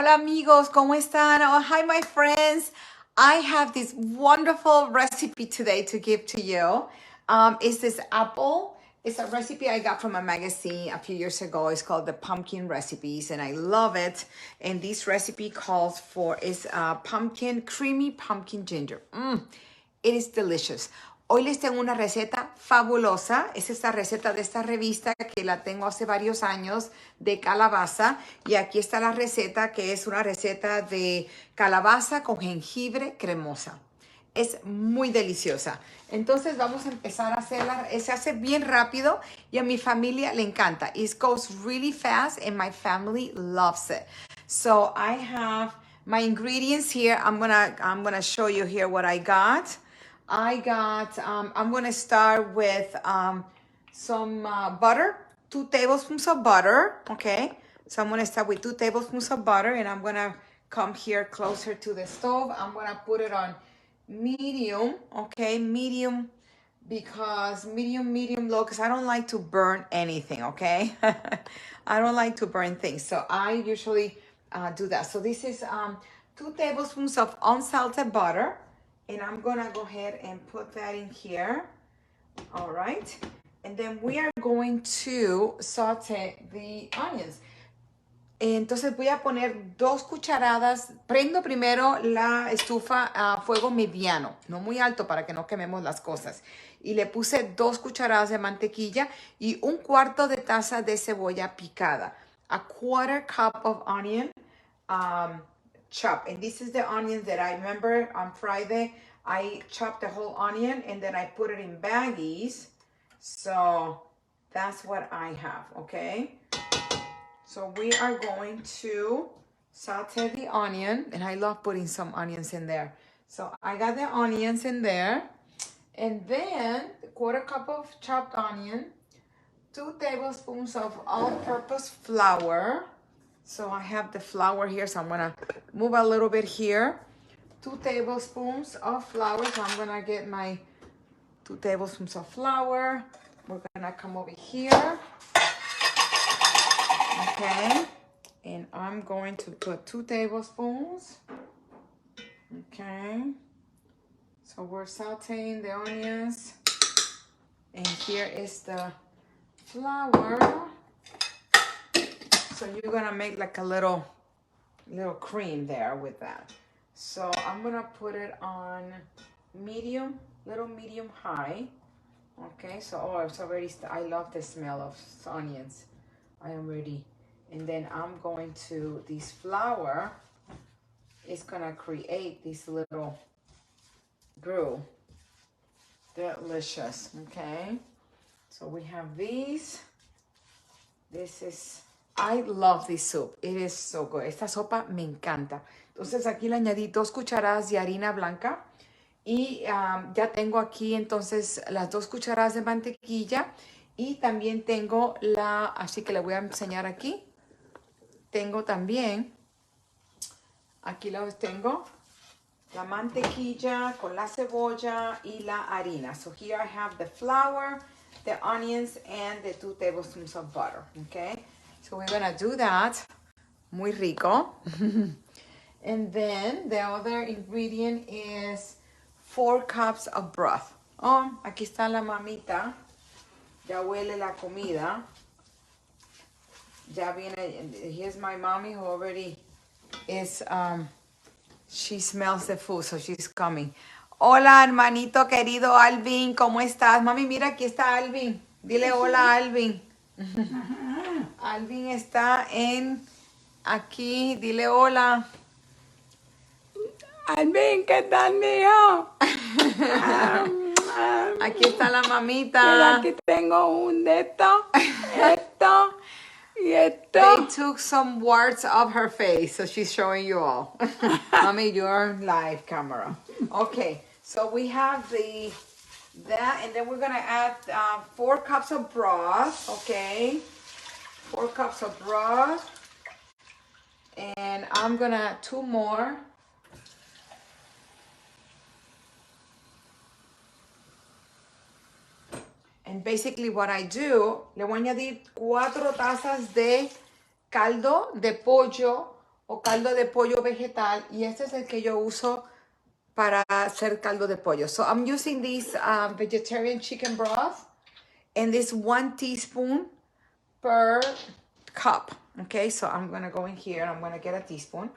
Hola amigos, ¿cómo están? Oh, hi my friends. I have this wonderful recipe today to give to you. It's this apple. It's a recipe I got from a magazine a few years ago. It's called the Pumpkin Recipes and I love it. And this recipe calls for is creamy pumpkin ginger. It is delicious. Hoy les tengo una receta fabulosa. Es esta receta de esta revista que la tengo hace varios años de calabaza. Y aquí está la receta que es una receta de calabaza con jengibre cremosa. Es muy deliciosa. Entonces vamos a empezar a hacerla. Se hace bien rápido y a mi familia le encanta. It goes really fast and my family loves it. So I have my ingredients here. I'm gonna show you here what I got. I'm going to start with some butter, 2 tablespoons of butter, okay? So I'm going to start with 2 tablespoons of butter and I'm going to come here closer to the stove. I'm going to put it on medium, okay? Medium because medium low because I don't like to burn anything, okay? I don't like to burn things. So I usually do that. So this is 2 tablespoons of unsalted butter. And I'm gonna go ahead and put that in here. All right. And then we are going to saute the onions. Entonces voy a poner 2 cucharadas. Prendo primero la estufa a fuego mediano, no muy alto para que no quememos las cosas. Y le puse 2 cucharadas de mantequilla y 1/4 de taza de cebolla picada. A 1/4 cup of onion. Chop, and this is the onion that I remember on Friday I chopped the whole onion and then I put it in baggies, so that's what I have. Okay, so we are going to saute the onion, and I love putting some onions in there. So I got the onions in there, and then 1/4 cup of chopped onion, 2 tablespoons of all-purpose flour. So I have the flour here, so I'm gonna move a little bit here. 2 tablespoons of flour, so I'm gonna get my 2 tablespoons of flour. We're gonna come over here. Okay, and I'm going to put 2 tablespoons. Okay, so we're sauteing the onions. And here is the flour. So you're gonna make like a little cream there with that. So I'm gonna put it on medium high. Okay, so it's already, I love the smell of onions. I am ready. And then I'm going to, this flour is gonna create this little groove. Delicious, okay? So we have these. This is, I love this soup. It is so good. Esta sopa me encanta. Entonces aquí le añadí 2 cucharadas de harina blanca y ya tengo aquí entonces las 2 cucharadas de mantequilla y también tengo así que le voy a enseñar aquí. Tengo también, aquí los tengo, la mantequilla con la cebolla y la harina. So here I have the flour, the onions, and the 2 tablespoons of butter, okay? So we're gonna do that. Muy rico. And then the other ingredient is 4 cups of broth. Oh, aquí está la mamita. Ya huele la comida. Ya viene, here's my mommy who already is, she smells the food, so she's coming. Hola, hermanito querido Alvin, ¿cómo estás? Mami, mira, aquí está Alvin. Dile hola, Alvin. Alvin está aquí, dile hola. Alvin, ¿qué tal, mijo? Aquí está la mamita. Mira, aquí tengo un de esto y esto. They took some words of her face, so she's showing you all. Mommy, you're live camera. Okay, so we have that, and then we're gonna add 4 cups of broth, okay? 4 cups of broth. And I'm gonna 2 more. And basically what I do, le voy a añadir 4 tazas de caldo de pollo o caldo de pollo vegetal, y este es el que yo uso para hacer caldo de pollo. So I'm using this vegetarian chicken broth, and this 1 teaspoon per cup. Okay, so I'm gonna go in here, I'm gonna get a teaspoon,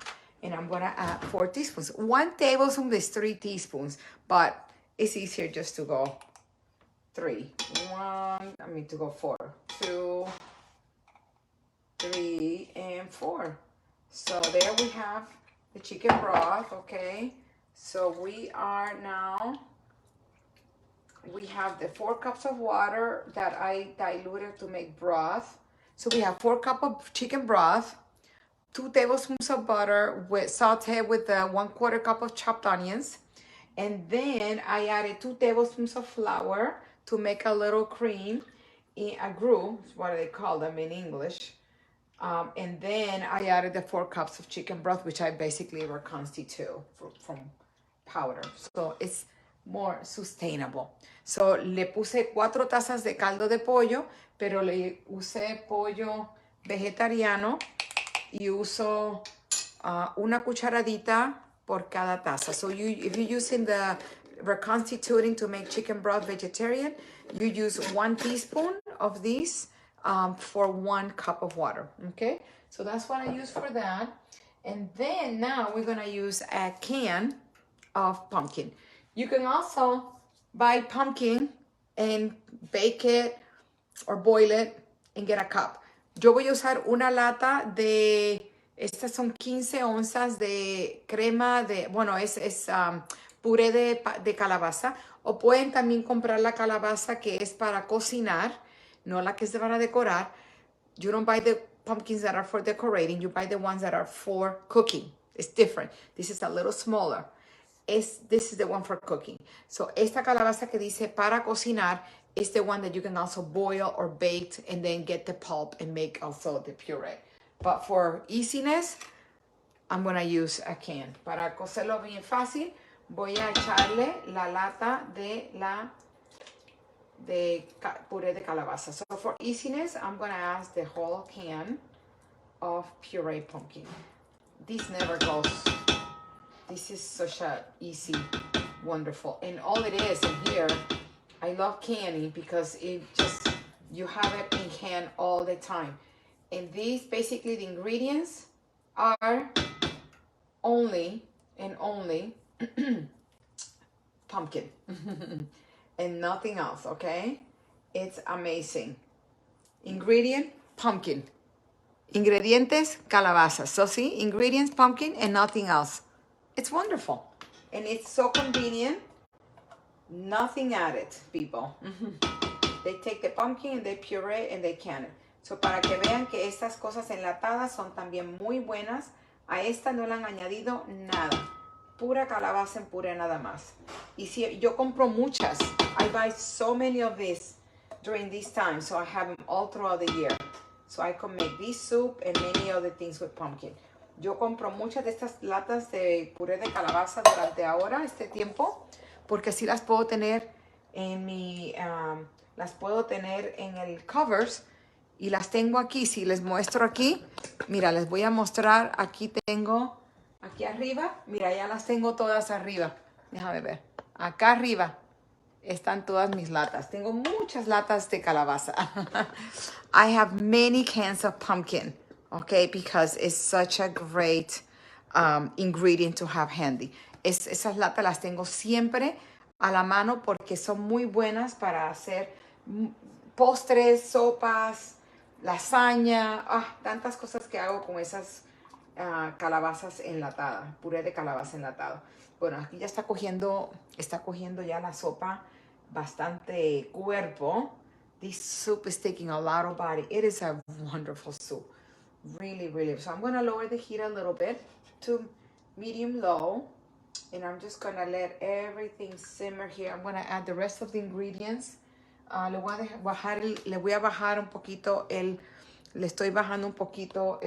and I'm gonna add 4 teaspoons. 1 tablespoon is 3 teaspoons, but it's easier just to go 3. 1, I mean to go 4. 2, 3, and 4. So there we have the chicken broth, okay? So we are now, we have the 4 cups of water that I diluted to make broth. So we have 4 cups of chicken broth, 2 tablespoons of butter with sauté with 1/4 cup of chopped onions. And then I added 2 tablespoons of flour to make a little cream, a roux, what do they call them in English. And then I added the 4 cups of chicken broth, which I basically reconstitute from powder. So it's more sustainable. So le puse 4 tazas de caldo de pollo, pero le usé pollo vegetariano y uso una cucharadita por cada taza. So if you're using the reconstituting to make chicken broth vegetarian, you use 1 teaspoon of these for 1 cup of water. Okay, so that's what I use for that. And then now we're gonna use a can of pumpkin. You can also buy pumpkin and bake it or boil it and get a cup. Yo voy a usar una lata de, estas son 15 onzas de crema de, bueno, es puré de calabaza. O pueden también comprar la calabaza que es para cocinar, no la que es para decorar. You don't buy the pumpkins that are for decorating. You buy the ones that are for cooking. It's different. This is a little smaller. This is the one for cooking. So esta calabaza que dice para cocinar is the one that you can also boil or bake and then get the pulp and make also the puree. But for easiness, I'm going to use a can. Para cocerlo bien fácil, voy a echarle la lata de puré de calabaza. So for easiness, I'm going to add the whole can of puree pumpkin. This never goes. This is such a easy, wonderful. And all it is in here, I love canning because it just, you have it in hand all the time. And these, basically the ingredients are only and only pumpkin and nothing else, okay? It's amazing. Ingredient, pumpkin. Ingredientes, calabaza. So see, ingredients, pumpkin, and nothing else. It's wonderful. And it's so convenient. Nothing added, people. They take the pumpkin and they puree and they can it. So para que vean que estas cosas enlatadas son también muy buenas. A esta no le han añadido nada. Pura calabaza en puré nada más. Y si yo compro muchas. I buy so many of these during this time. So I have them all throughout the year. So I can make this soup and many other things with pumpkin. Yo compro muchas de estas latas de puré de calabaza durante ahora, este tiempo, porque así las puedo tener en mi, las puedo tener en el covers y las tengo aquí. Si les muestro aquí, mira, les voy a mostrar, aquí tengo, aquí arriba, mira, ya las tengo todas arriba. Déjame ver, acá arriba están todas mis latas. Tengo muchas latas de calabaza. I have many cans of pumpkin. Okay, because it's such a great ingredient to have handy. Esas latas las tengo siempre a la mano porque son muy buenas para hacer postres, sopas, lasaña, tantas cosas que hago con esas calabazas enlatadas, puré de calabaza enlatado. Bueno, aquí ya está cogiendo ya la sopa bastante cuerpo. This soup is taking a lot of body. It is a wonderful soup. Really, really. So I'm going to lower the heat a little bit to medium low. And I'm just going to let everything simmer here. I'm going to add the rest of the ingredients. Le voy a bajar un poquito le estoy bajando un poquito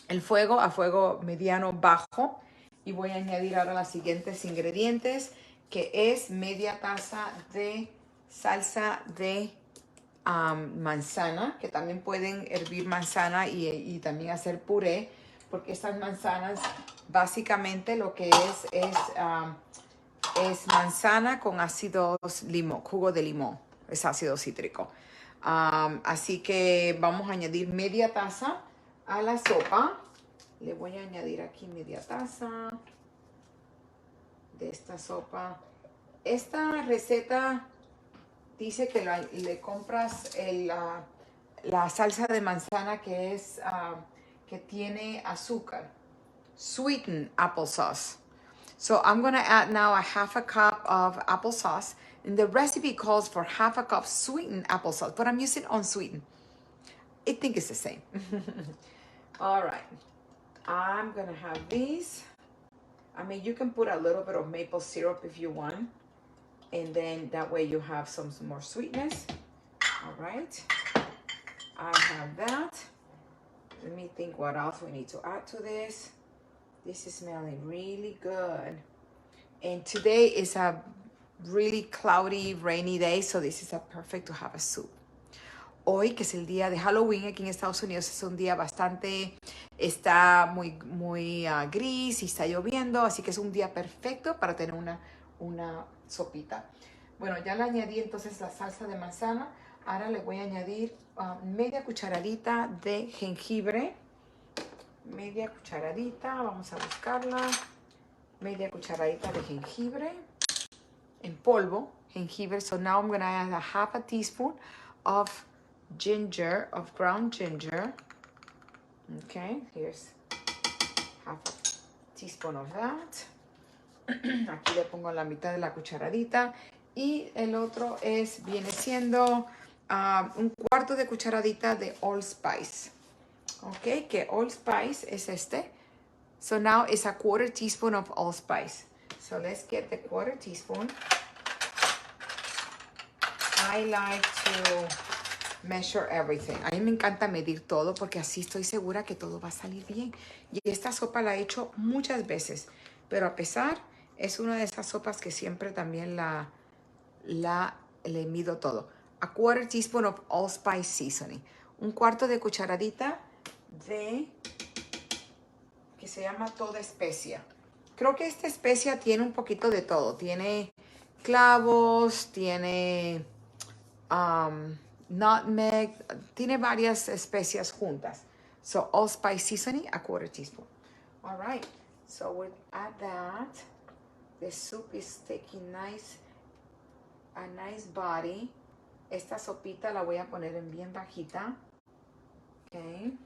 el fuego a fuego mediano bajo. Y voy a añadir ahora los siguientes ingredientes, que es media taza de salsa de manzana, que también pueden hervir manzana y también hacer puré, porque estas manzanas básicamente lo que es manzana con ácidos limón, jugo de limón, es ácido cítrico. Así que vamos a añadir media taza a la sopa. Le voy a añadir aquí media taza de esta sopa. Esta receta dice que le compras la salsa de manzana que tiene azúcar, sweetened applesauce. So I'm going to add now a half a cup of applesauce. And the recipe calls for half a cup sweetened applesauce, but I'm using unsweetened. I think it's the same. All right. I'm going to have these. I mean, you can put a little bit of maple syrup if you want. And then that way you have some more sweetness. All right. I have that. Let me think what else we need to add to this. This is smelling really good. And today is a really cloudy, rainy day, so this is a perfect to have a soup. Hoy, que es el día de Halloween aquí en Estados Unidos, es un día bastante, está muy gris y está lloviendo, así que es un día perfecto para tener una sopita. Bueno, ya le añadí entonces la salsa de manzana. Ahora le voy a añadir media cucharadita de jengibre. Media cucharadita, vamos a buscarla. Media cucharadita de jengibre en polvo, jengibre. So now I'm gonna add a half a teaspoon of ginger, of ground ginger. Okay, here's half a teaspoon of that. Aquí le pongo la mitad de la cucharadita. Y el otro viene siendo un cuarto de cucharadita de allspice. Ok, que allspice es este. So now it's a quarter teaspoon of allspice. So let's get the quarter teaspoon. I like to measure everything. A mí me encanta medir todo porque así estoy segura que todo va a salir bien. Y esta sopa la he hecho muchas veces, pero a pesar, es una de esas sopas que siempre también le mido todo. A quarter teaspoon of allspice seasoning. Un cuarto de cucharadita de que se llama toda especia. Creo que esta especia tiene un poquito de todo. Tiene clavos, tiene nutmeg, tiene varias especias juntas. So allspice seasoning, a quarter teaspoon. All right, so we'll add that. The soup is taking a nice body. Esta sopita la voy a poner en bien bajita. Okay.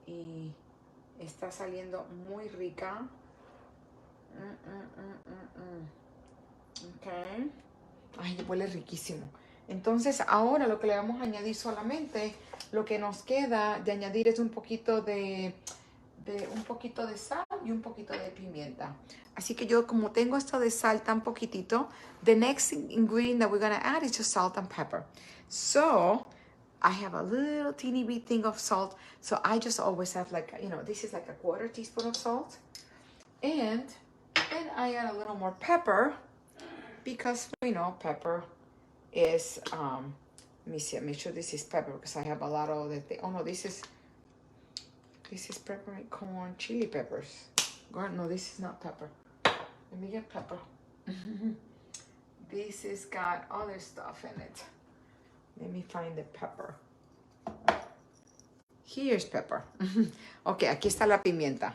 Y está saliendo muy rica. Okay. Ay, huele riquísimo. Entonces ahora lo que le vamos a añadir solamente, lo que nos queda de añadir es un poquito de sal y un poquito de pimienta. Así que yo, como tengo esto de sal tan poquitito, the next ingredient that we're going to add is just salt and pepper. So I have a little teeny bit thing of salt. So I just always have this is like a quarter teaspoon of salt. And I add a little more pepper because, pepper is, let me see, make sure this is pepper because I have a lot of the thing. Oh no, this is peppermint corn chili peppers. God, no, this is not pepper. Let me get pepper. This has got other stuff in it. Let me find the pepper. Here's pepper. Ok, aquí está la pimienta.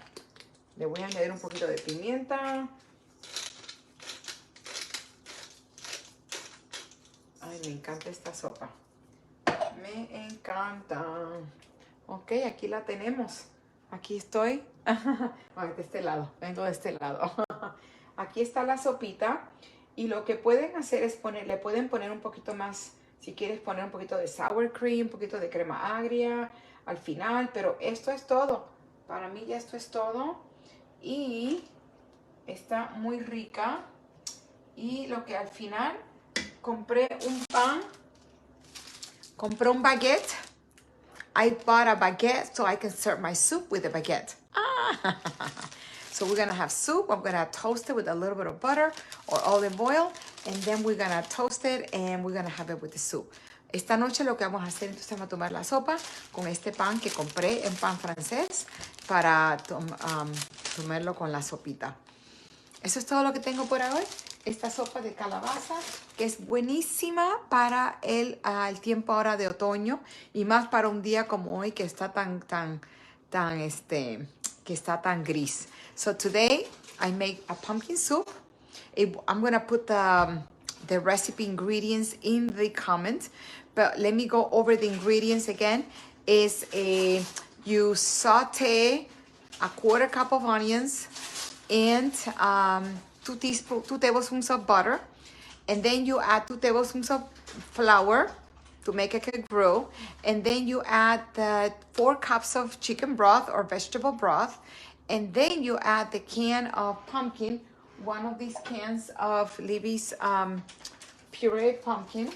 Le voy a añadir un poquito de pimienta. Ay, me encanta esta sopa. Me encanta. Ok, aquí la tenemos. Aquí estoy. Ay, de este lado. Vengo de este lado. Aquí está la sopita. Y lo que pueden hacer es le pueden poner un poquito más, si quieres poner un poquito de sour cream, un poquito de crema agria al final. Pero esto es todo. Para mí ya esto es todo. Y está muy rica. Y lo que al final compré un pan. Compré un baguette. I bought a baguette so I can serve my soup with a baguette. So we're gonna have soup. I'm gonna toast it with a little bit of butter or olive oil, and then we're gonna toast it and we're gonna have it with the soup. esta noche lo que vamos a hacer, entonces vamos a tomar la sopa con este pan que compré, en pan francés, para tomarlo con la sopita. Eso es todo lo que tengo por hoy. Esta sopa de calabaza, que es buenísima para el tiempo ahora de otoño y más para un día como hoy que está que está tan gris. So today I make a pumpkin soup. I'm gonna put the recipe ingredients in the comments, but let me go over the ingredients again. You saute a quarter cup of onions and 2 tablespoons of butter, and then you add 2 tablespoons of flour to make it grow, and then you add the 4 cups of chicken broth or vegetable broth, and then you add the can of pumpkin, one of these cans of Libby's pureed pumpkin,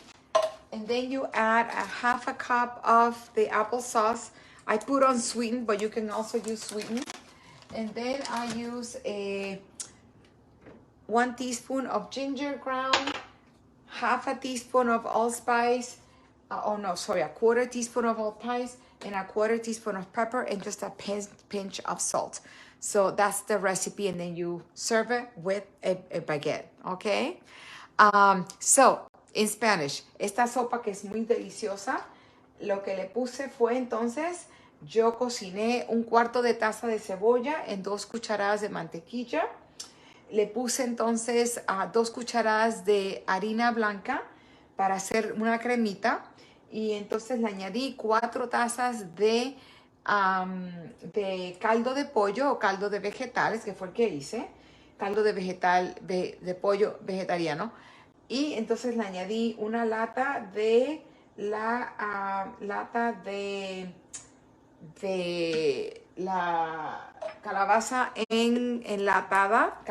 and then you add a half a cup of the applesauce. I put unsweetened, but you can also use sweetened. And then I use 1 teaspoon of ginger ground, half a teaspoon of allspice, a quarter teaspoon of allspice, and a quarter teaspoon of pepper, and just a pinch of salt. So that's the recipe, and then you serve it with a baguette, okay? So, in Spanish, esta sopa que es muy deliciosa, lo que le puse fue entonces, yo cociné 1/4 de taza de cebolla en 2 cucharadas de mantequilla. Le puse entonces 2 cucharadas de harina blanca para hacer una cremita. Y entonces le añadí 4 tazas de caldo de pollo o caldo de vegetales, que fue el que hice. Caldo de pollo vegetariano. Y entonces le añadí una lata de la calabaza enlatada,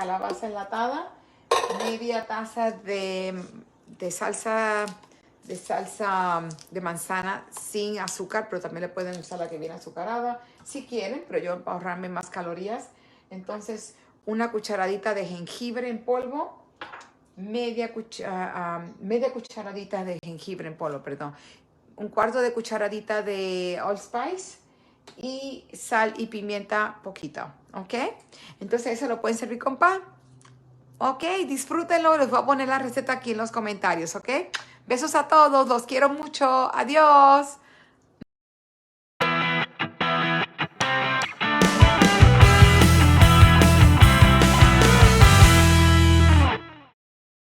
media taza de salsa de manzana sin azúcar, pero también le pueden usar la que viene azucarada si quieren, pero yo para ahorrarme más calorías. Entonces, una cucharadita de jengibre en polvo, media cucharadita de jengibre en polvo, perdón, 1/4 de cucharadita de allspice y sal y pimienta poquito, ¿ok? Entonces eso lo pueden servir con pan. Ok, disfrútenlo, les voy a poner la receta aquí en los comentarios, ¿ok? Besos a todos, los quiero mucho, adiós.